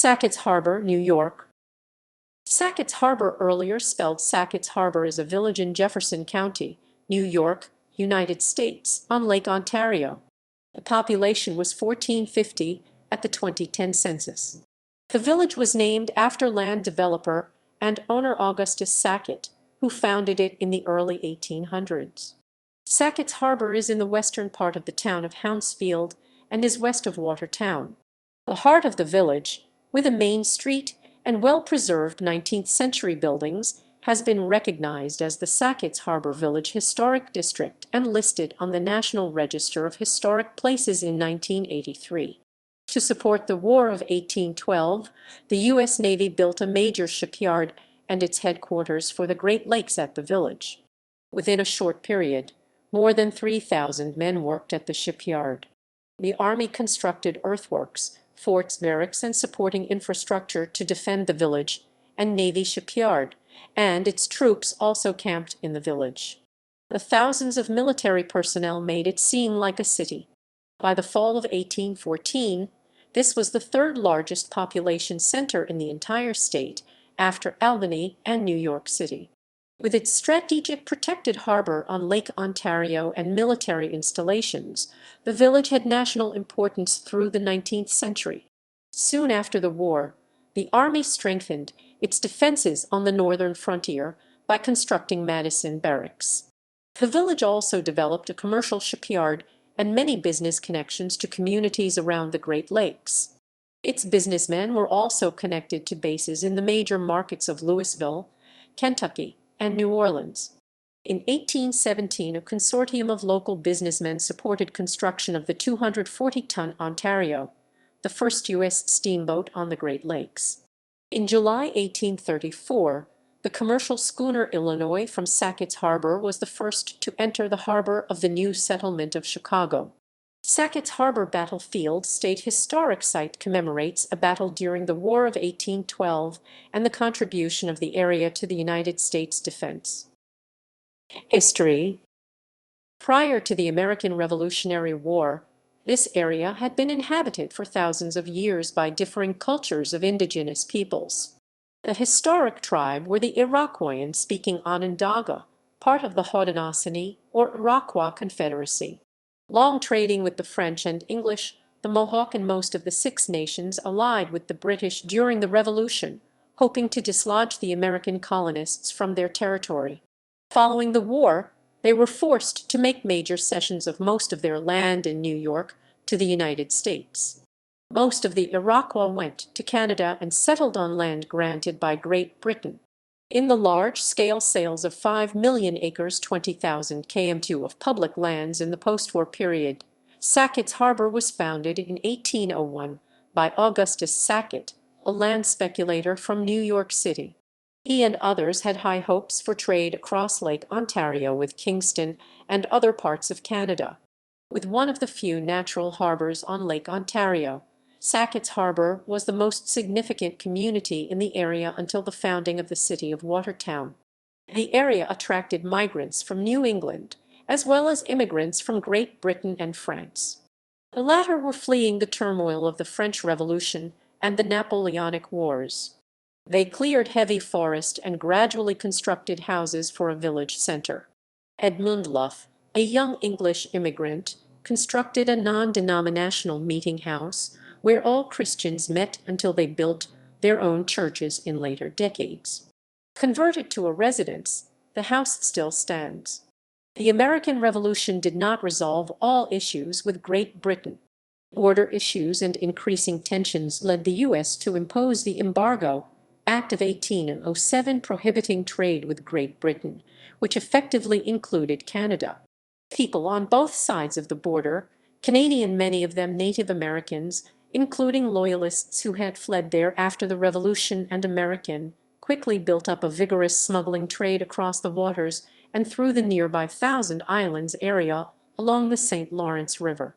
Sacketts Harbor, New York. Sacketts Harbor, earlier spelled Sacketts Harbor, is a village in Jefferson County, New York, United States, on Lake Ontario. The population was 1,450 at the 2010 census. The village was named after land developer and owner Augustus Sackett, who founded it in the early 1800s. Sacketts Harbor is in the western part of the town of Hounsfield and is west of Watertown. The heart of the village, with a main street and well-preserved 19th-century buildings, has been recognized as the Sacketts Harbor Village Historic District and listed on the National Register of Historic Places in 1983. To support the War of 1812, the U.S. Navy built a major shipyard and its headquarters for the Great Lakes at the village. Within a short period, more than 3,000 men worked at the shipyard. The Army constructed earthworks, forts, barracks, and supporting infrastructure to defend the village and Navy shipyard, and its troops also camped in the village. The thousands of military personnel made it seem like a city. By the fall of 1814, this was the third largest population center in the entire state after Albany and New York City. With its strategic protected harbor on Lake Ontario and military installations, the village had national importance through the 19th century. Soon after the war, the Army strengthened its defenses on the northern frontier by constructing Madison barracks. The village also developed a commercial shipyard and many business connections to communities around the Great Lakes. Its businessmen were also connected to bases in the major markets of Louisville, Kentucky, and New Orleans. In 1817, a consortium of local businessmen supported construction of the 240-ton Ontario, the first U.S. steamboat on the Great Lakes. In July 1834, the commercial schooner Illinois from Sacketts Harbor was the first to enter the harbor of the new settlement of Chicago. Sacketts Harbor Battlefield State Historic Site commemorates a battle during the War of 1812 and the contribution of the area to the United States defense. History. Prior to the American Revolutionary War, this area had been inhabited for thousands of years by differing cultures of indigenous peoples. The historic tribe were the Iroquoian speaking Onondaga, part of the Haudenosaunee or Iroquois Confederacy. Long trading with the French and English, the Mohawk and most of the Six Nations allied with the British during the Revolution, hoping to dislodge the American colonists from their territory. Following the war, they were forced to make major cessions of most of their land in New York to the United States. Most of the Iroquois went to Canada and settled on land granted by Great Britain. In the large-scale sales of 5 million acres 20,000 km2 of public lands in the post-war period, Sacketts Harbor was founded in 1801 by Augustus Sackett, a land speculator from New York City. He and others had high hopes for trade across Lake Ontario with Kingston and other parts of Canada. With one of the few natural harbors on Lake Ontario, Sacketts Harbor was the most significant community in the area until the founding of the city of Watertown. The area attracted migrants from New England, as well as immigrants from Great Britain and France. The latter were fleeing the turmoil of the French Revolution and the Napoleonic Wars. They cleared heavy forest and gradually constructed houses for a village center. Edmund Luff, a young English immigrant, constructed a non-denominational meeting house where all Christians met until they built their own churches in later decades. Converted to a residence, the house still stands. The American Revolution did not resolve all issues with Great Britain. Border issues and increasing tensions led the U.S. to impose the Embargo Act of 1807 prohibiting trade with Great Britain, which effectively included Canada. People on both sides of the border, Canadian, many of them Native Americans, including loyalists who had fled there after the Revolution, and American, quickly built up a vigorous smuggling trade across the waters and through the nearby Thousand Islands area along the St. Lawrence River.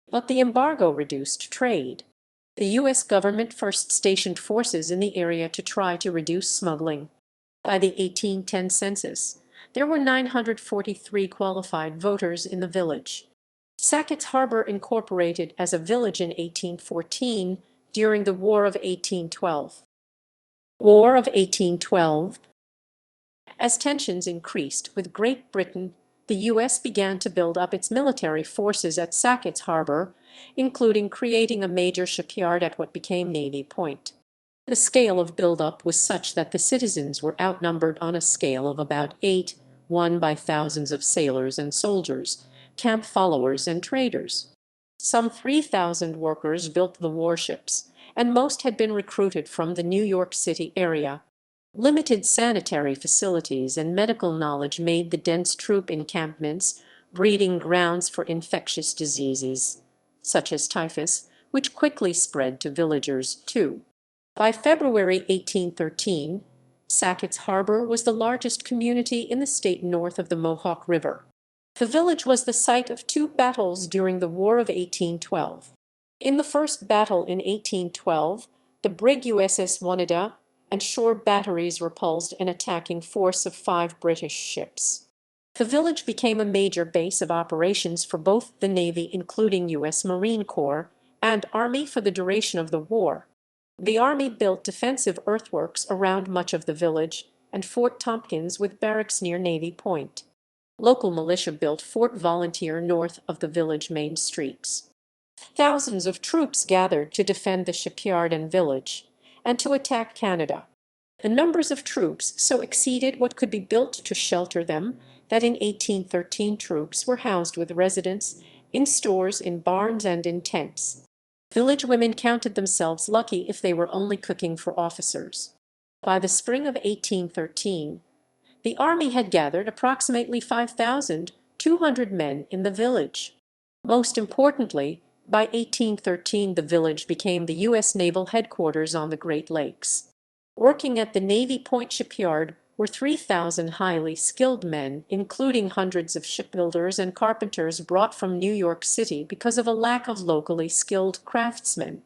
But the embargo reduced trade. The U.S. government first stationed forces in the area to try to reduce smuggling. By the 1810 census, there were 943 qualified voters in the village. Sacketts Harbor incorporated as a village in 1814 during the War of 1812. War of 1812. As tensions increased with Great Britain, the U.S. began to build up its military forces at Sacketts Harbor, including creating a major shipyard at what became Navy Point. The scale of buildup was such that the citizens were outnumbered on a scale of about 8, won by thousands of sailors and soldiers, camp followers and traders. Some 3,000 workers built the warships, and most had been recruited from the New York City area. Limited sanitary facilities and medical knowledge made the dense troop encampments breeding grounds for infectious diseases, such as typhus, which quickly spread to villagers, too. By February 1813, Sacketts Harbor was the largest community in the state north of the Mohawk River. The village was the site of two battles during the War of 1812. In the first battle in 1812, the brig USS Oneida and shore batteries repulsed an attacking force of 5 British ships. The village became a major base of operations for both the Navy, including U.S. Marine Corps, and Army for the duration of the war. The Army built defensive earthworks around much of the village, and Fort Tompkins with barracks near Navy Point. Local militia built Fort Volunteer north of the village main streets. Thousands of troops gathered to defend the shipyard and village, and to attack Canada. The numbers of troops so exceeded what could be built to shelter them that in 1813 troops were housed with residents, in stores, in barns, and in tents. Village women counted themselves lucky if they were only cooking for officers. By the spring of 1813, the Army had gathered approximately 5,200 men in the village. Most importantly, by 1813 the village became the U.S. naval headquarters on the Great Lakes. Working at the Navy Point shipyard were 3,000 highly skilled men, including hundreds of shipbuilders and carpenters brought from New York City because of a lack of locally skilled craftsmen.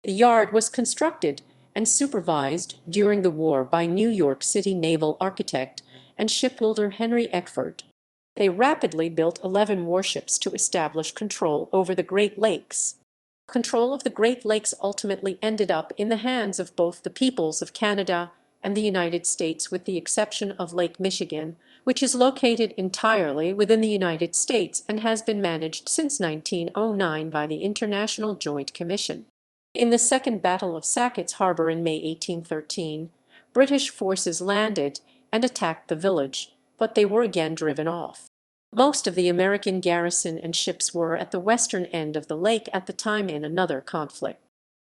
The yard was constructed and supervised during the war by New York City naval architect and shipbuilder Henry Eckford. They rapidly built 11 warships to establish control over the Great Lakes. Control of the Great Lakes ultimately ended up in the hands of both the peoples of Canada and the United States, with the exception of Lake Michigan, which is located entirely within the United States and has been managed since 1909 by the International Joint Commission. In the Second Battle of Sacketts Harbor in May 1813, British forces landed and attacked the village, but they were again driven off. Most of the American garrison and ships were at the western end of the lake at the time in another conflict.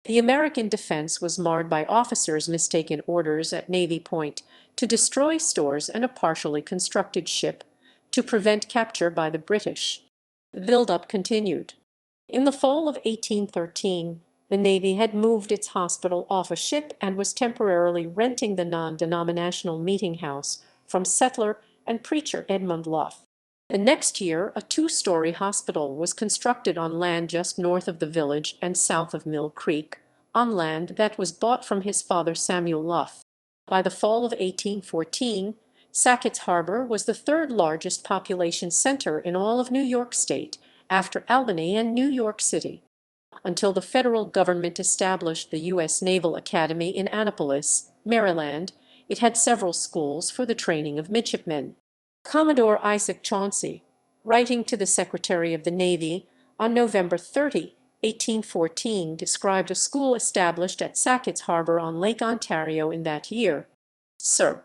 The American defense was marred by officers' mistaken orders at Navy Point to destroy stores and a partially constructed ship to prevent capture by the British. The build-up continued. In the fall of 1813, the Navy had moved its hospital off a ship and was temporarily renting the non-denominational meeting house from settler and preacher Edmund Luff. The next year, a 2-story hospital was constructed on land just north of the village and south of Mill Creek, on land that was bought from his father Samuel Luff. By the fall of 1814, Sacketts Harbor was the third largest population center in all of New York State, after Albany and New York City. Until the federal government established the U.S. Naval Academy in Annapolis, Maryland, it had several schools for the training of midshipmen. Commodore Isaac Chauncey, writing to the Secretary of the Navy on November 30, 1814, described a school established at Sacketts Harbor on Lake Ontario in that year. Sir,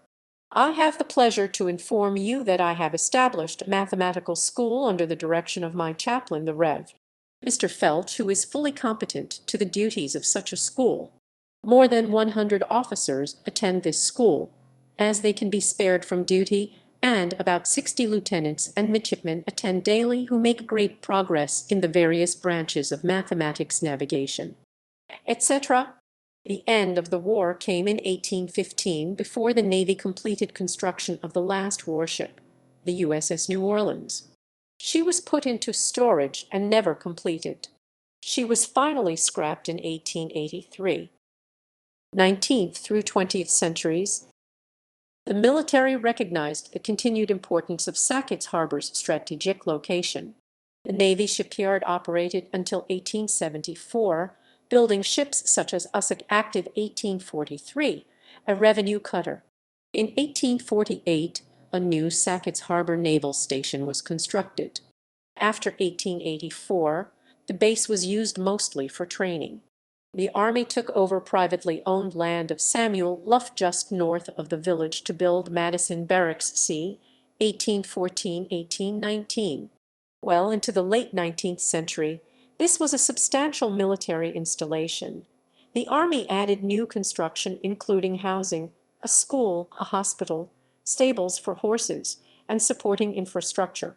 I have the pleasure to inform you that I have established a mathematical school under the direction of my chaplain, the Rev. Mr. Felch, who is fully competent to the duties of such a school. More than 100 officers attend this school, as they can be spared from duty, and about 60 lieutenants and midshipmen attend daily who make great progress in the various branches of mathematics, navigation, etc. The end of the war came in 1815, before the Navy completed construction of the last warship, the USS New Orleans. She was put into storage and never completed. She was finally scrapped in 1883. 19th through 20th centuries. The military recognized the continued importance of Sacketts Harbor's strategic location. The Navy shipyard operated until 1874, building ships such as Ussock active 1843, a revenue cutter. In 1848, a new Sacketts Harbor naval station was constructed. After 1884, the base was used mostly for training. The Army took over privately owned land of Samuel Luff just north of the village to build Madison Barracks c. 1814–1819. Well into the late 19th century, this was a substantial military installation. The Army added new construction including housing, a school, a hospital, stables for horses, and supporting infrastructure.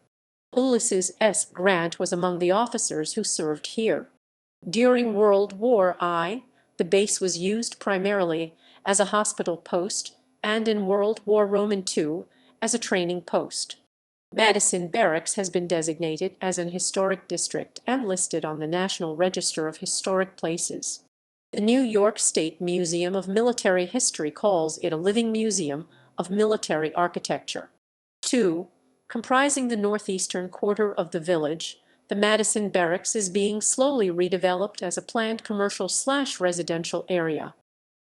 Ulysses S. Grant was among the officers who served here. During World War I, the base was used primarily as a hospital post and in World War II as a training post. Madison Barracks has been designated as an historic district and listed on the National Register of Historic Places. The New York State Museum of Military History calls it a living museum of military architecture. 2. Comprising the northeastern quarter of the village, the Madison Barracks is being slowly redeveloped as a planned commercial/residential area.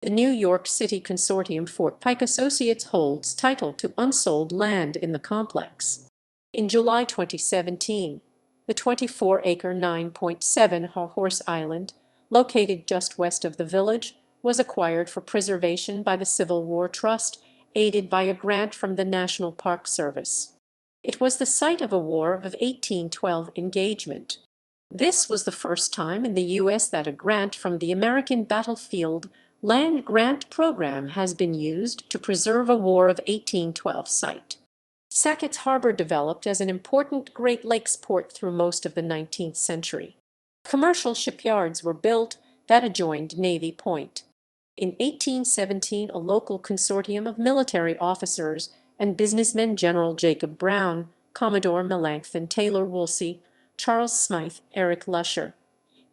The New York City Consortium Fort Pike Associates holds title to unsold land in the complex. In July 2017, the 24-acre 9.7-horse island, located just west of the village, was acquired for preservation by the Civil War Trust, aided by a grant from the National Park Service. It was the site of a War of 1812 engagement. This was the first time in the U.S. that a grant from the American Battlefield Land Grant Program has been used to preserve a War of 1812 site. Sacketts Harbor developed as an important Great Lakes port through most of the 19th century. Commercial shipyards were built that adjoined Navy Point. In 1817, a local consortium of military officers and businessmen, General Jacob Brown, Commodore Melancthon Taylor Woolsey, Charles Smythe, Eric Lusher,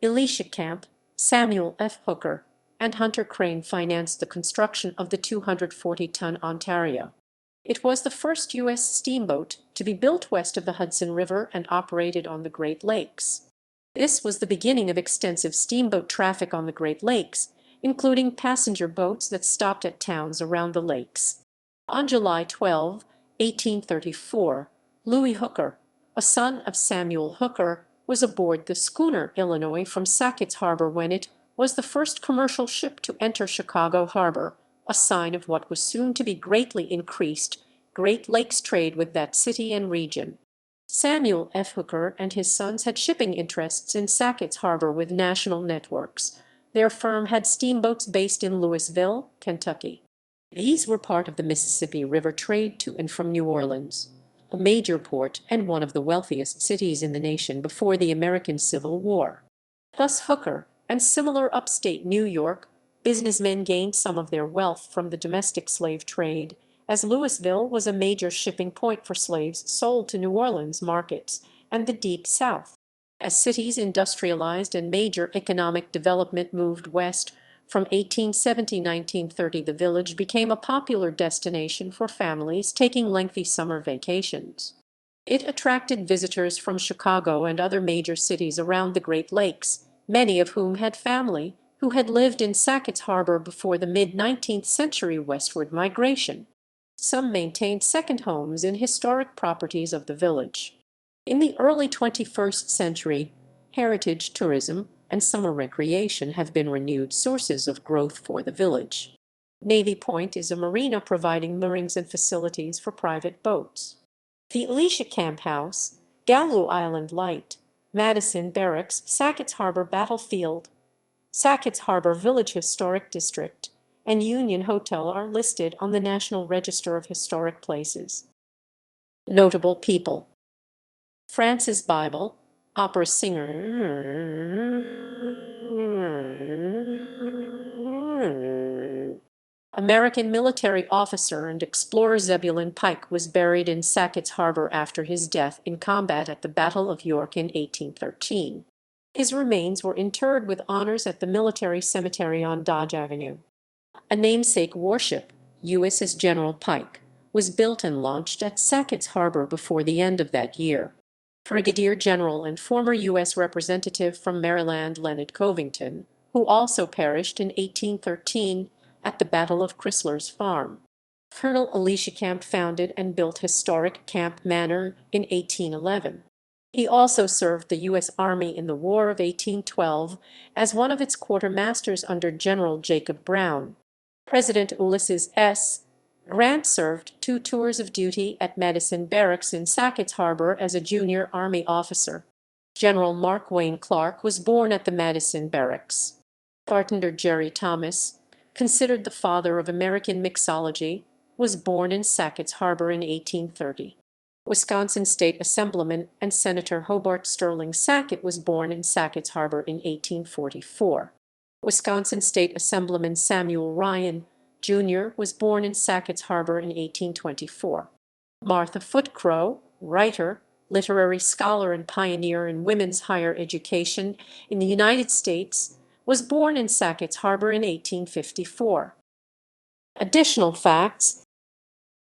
Elisha Camp, Samuel F. Hooker, and Hunter Crane financed the construction of the 240-ton Ontario. It was the first U.S. steamboat to be built west of the Hudson River and operated on the Great Lakes. This was the beginning of extensive steamboat traffic on the Great Lakes, including passenger boats that stopped at towns around the lakes. On July 12, 1834, Louis Hooker, a son of Samuel Hooker, was aboard the schooner Illinois from Sackets Harbor when it was the first commercial ship to enter Chicago Harbor, a sign of what was soon to be greatly increased Great Lakes trade with that city and region. Samuel F. Hooker and his sons had shipping interests in Sackets Harbor with national networks. Their firm had steamboats based in Louisville, Kentucky. These were part of the Mississippi River trade to and from New Orleans, a major port and one of the wealthiest cities in the nation before the American Civil War. Thus Hooker and similar upstate New York businessmen gained some of their wealth from the domestic slave trade, as Louisville was a major shipping point for slaves sold to New Orleans markets and the Deep South. As cities industrialized and major economic development moved west, from 1870 to 1930 the village became a popular destination for families taking lengthy summer vacations. It attracted visitors from Chicago and other major cities around the Great Lakes, many of whom had family who had lived in Sacketts Harbor before the mid-19th century westward migration. Some maintained second homes in historic properties of the village. In the early 21st century, heritage tourism and summer recreation have been renewed sources of growth for the village. Navy Point is a marina providing moorings and facilities for private boats. The Elisha Camp House, Gallo Island Light, Madison Barracks, Sacketts Harbor Battlefield, Sacketts Harbor Village Historic District, and Union Hotel are listed on the National Register of Historic Places. Notable people: Francis Bible, opera singer. American military officer and explorer Zebulon Pike was buried in Sacketts Harbor after his death in combat at the Battle of York in 1813. His remains were interred with honors at the military cemetery on Dodge Avenue. A namesake warship, USS General Pike, was built and launched at Sacketts Harbor before the end of that year. Brigadier General and former U.S. Representative from Maryland Leonard Covington, who also perished in 1813 at the Battle of Chrysler's Farm. Colonel Elisha Camp founded and built historic Camp Manor in 1811. He also served the U.S. Army in the War of 1812 as one of its quartermasters under General Jacob Brown. President Ulysses S. Grant served 2 tours of duty at Madison Barracks in Sackets Harbor as a junior Army officer. General Mark Wayne Clark was born at the Madison Barracks. Bartender Jerry Thomas, considered the father of American mixology, was born in Sackets Harbor in 1830. Wisconsin State Assemblyman and Senator Hobart Sterling Sackett was born in Sackets Harbor in 1844. Wisconsin State Assemblyman Samuel Ryan, Jr. was born in Sackets Harbor in 1824. Martha Foote Crow, writer, literary scholar and pioneer in women's higher education in the United States, was born in Sackets Harbor in 1854. Additional facts: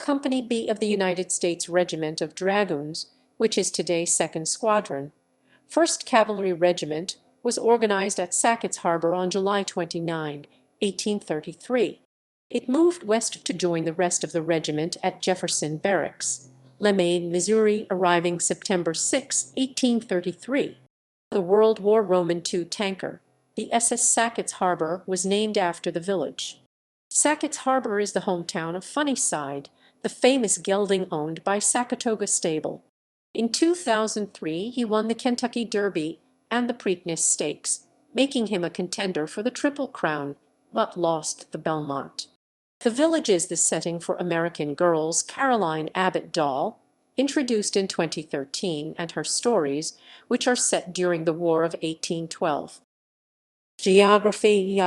Company B of the United States Regiment of Dragoons, which is today 2nd Squadron, 1st Cavalry Regiment, was organized at Sackets Harbor on July 29, 1833. It moved west to join the rest of the regiment at Jefferson Barracks, Lemaine, Missouri, arriving September 6, 1833. The World War Roman II tanker, the SS Sackets Harbor, was named after the village. Sackets Harbor is the hometown of Funnyside, the famous gelding owned by Sackatoga Stable. In 2003, he won the Kentucky Derby and the Preakness Stakes, making him a contender for the Triple Crown, but lost the Belmont. The village is the setting for American Girl's Caroline Abbott doll, introduced in 2013, and her stories, which are set during the War of 1812. Geography.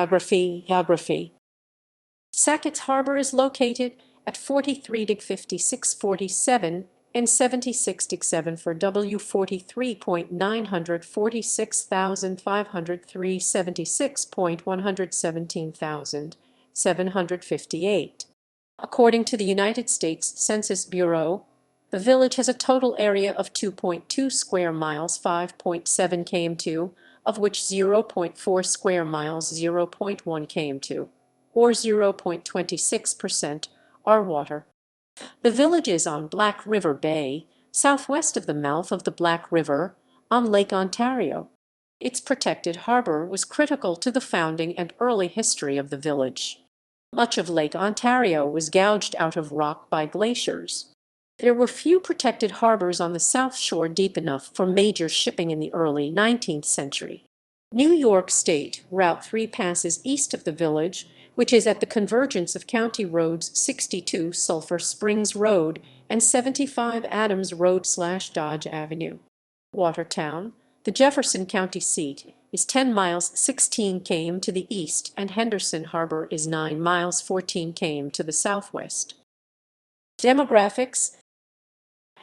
Sackets Harbor is located at 43-5647 and 76-7 for W43.946,503 76.117,758. According to the United States Census Bureau, the village has a total area of 2.2 square miles, 5.7 km2, of which 0.4 square miles, 0.1 km2, or 0.26%, are water. The village is on Black River Bay, southwest of the mouth of the Black River, on Lake Ontario. Its protected harbor was critical to the founding and early history of the village. Much of Lake Ontario was gouged out of rock by glaciers. There were few protected harbors on the South Shore deep enough for major shipping in the early 19th century. New York State Route 3 passes east of the village, which is at the convergence of County Roads 62 Sulphur Springs Road and 75 Adams Road/Dodge Avenue. Watertown, the Jefferson County seat, is 10 miles 16 km to the east, and Henderson Harbor is 9 miles 14 km to the southwest. Demographics.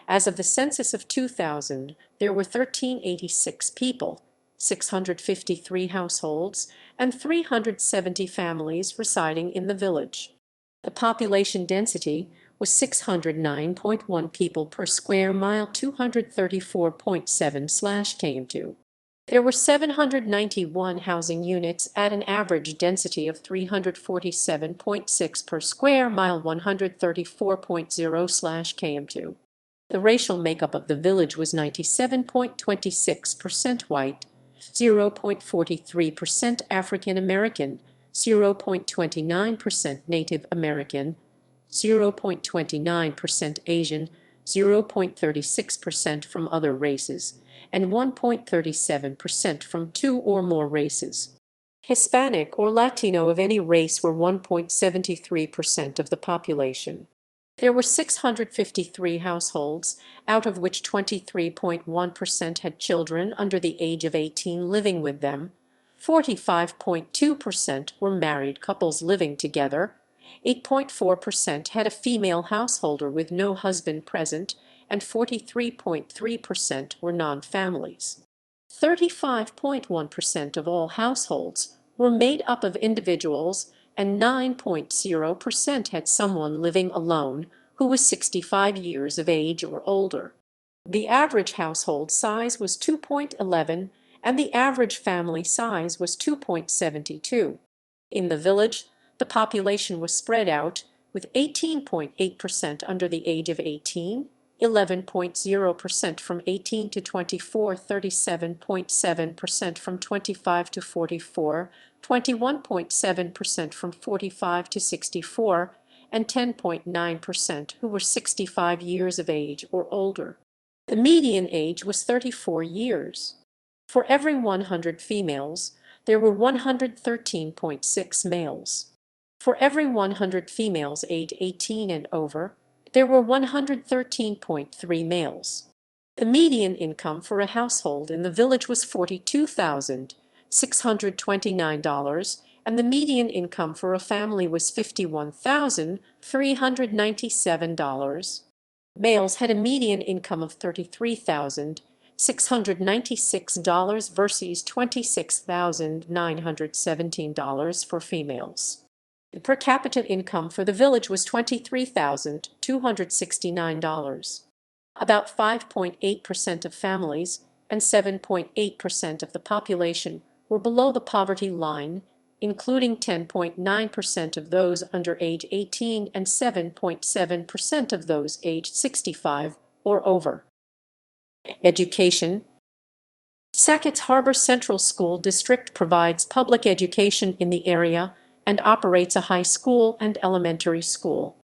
As of the census of 2000, there were 1,386 people, 653 households, and 370 families residing in the village. The population density was 609.1 people per square mile, 234.7/km2. There were 791 housing units at an average density of 347.6 per square mile, 134.0/km2. The racial makeup of the village was 97.26% white, 0.43% African American, 0.29% Native American, 0.29% Asian, 0.36% from other races, and 1.37% from 2 or more races. Hispanic or Latino of any race were 1.73% of the population. There were 653 households, out of which 23.1% had children under the age of 18 living with them, 45.2% were married couples living together, 8.4% had a female householder with no husband present, and 43.3% were non-families. 35.1% of all households were made up of individuals, and 9.0% had someone living alone who was 65 years of age or older. The average household size was 2.11, and the average family size was 2.72. In the village, the population was spread out, with 18.8% under the age of 18, 11.0% from 18 to 24, 37.7% from 25 to 44, 21.7% from 45 to 64, and 10.9% who were 65 years of age or older. The median age was 34 years. For every 100 females, there were 113.6 males. For every 100 females age 18 and over, there were 113.3 males. The median income for a household in the village was $42,629, and the median income for a family was $51,397. Males had a median income of $33,696 versus $26,917 for females. The per capita income for the village was $23,269. About 5.8% of families and 7.8% of the population were below the poverty line, including 10.9% of those under age 18 and 7.7% of those aged 65 or over. Education. Sacketts Harbor Central School District provides public education in the area and operates a high school and elementary school.